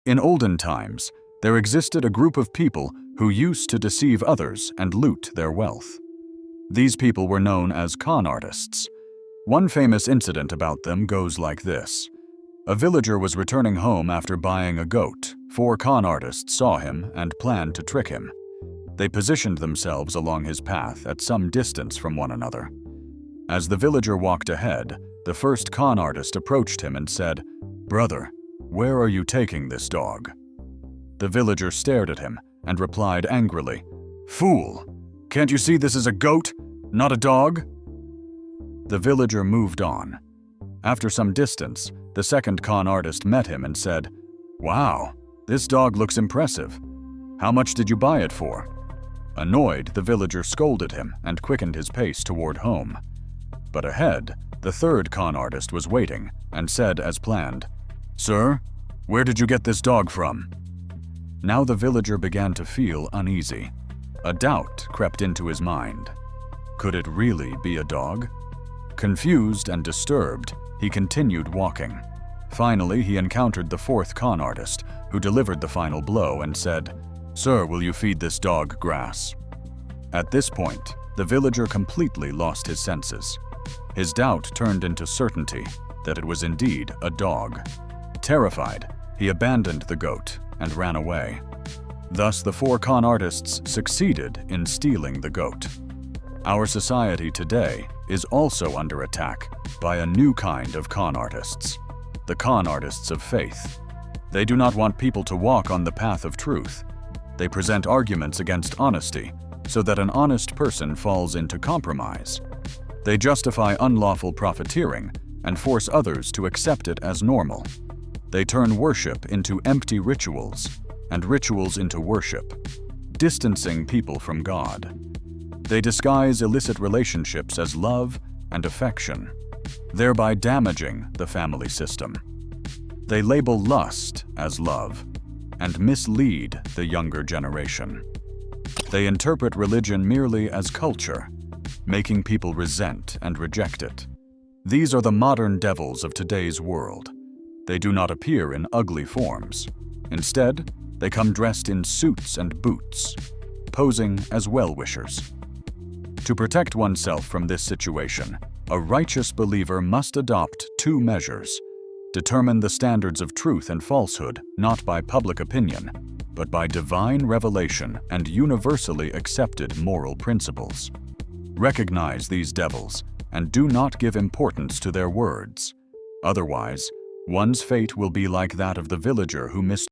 In olden times, there existed a group of people who used to deceive others and loot their wealth. These people were known as con artists. One famous incident about them goes like this. A villager was returning home after buying a goat. 4 con artists saw him and planned to trick him. They positioned themselves along his path at some distance from one another. As the villager walked ahead, the first con artist approached him and said, "Brother, where are you taking this dog?" The villager stared at him and replied angrily, "Fool! Can't you see this is a goat, not a dog?" The villager moved on. After some distance, the second con artist met him and said, "Wow, this dog looks impressive. How much did you buy it for?" Annoyed, the villager scolded him and quickened his pace toward home. But ahead, the third con artist was waiting and said as planned, "Sir, where did you get this dog from?" Now the villager began to feel uneasy. A doubt crept into his mind. Could it really be a dog? Confused and disturbed, he continued walking. Finally, he encountered the fourth con artist, who delivered the final blow and said, "Sir, will you feed this dog grass?" At this point, the villager completely lost his senses. His doubt turned into certainty that it was indeed a dog. Terrified, he abandoned the goat and ran away. Thus, the 4 con artists succeeded in stealing the goat. Our society today is also under attack by a new kind of con artists, the con artists of faith. They do not want people to walk on the path of truth. They present arguments against honesty so that an honest person falls into compromise. They justify unlawful profiteering and force others to accept it as normal. They turn worship into empty rituals and rituals into worship, distancing people from God. They disguise illicit relationships as love and affection, thereby damaging the family system. They label lust as love and mislead the younger generation. They interpret religion merely as culture, making people resent and reject it. These are the modern devils of today's world. They do not appear in ugly forms. Instead, they come dressed in suits and boots, posing as well-wishers. To protect oneself from this situation, a righteous believer must adopt 2 measures. Determine the standards of truth and falsehood not by public opinion, but by divine revelation and universally accepted moral principles. Recognize these devils and do not give importance to their words. Otherwise, one's fate will be like that of the villager who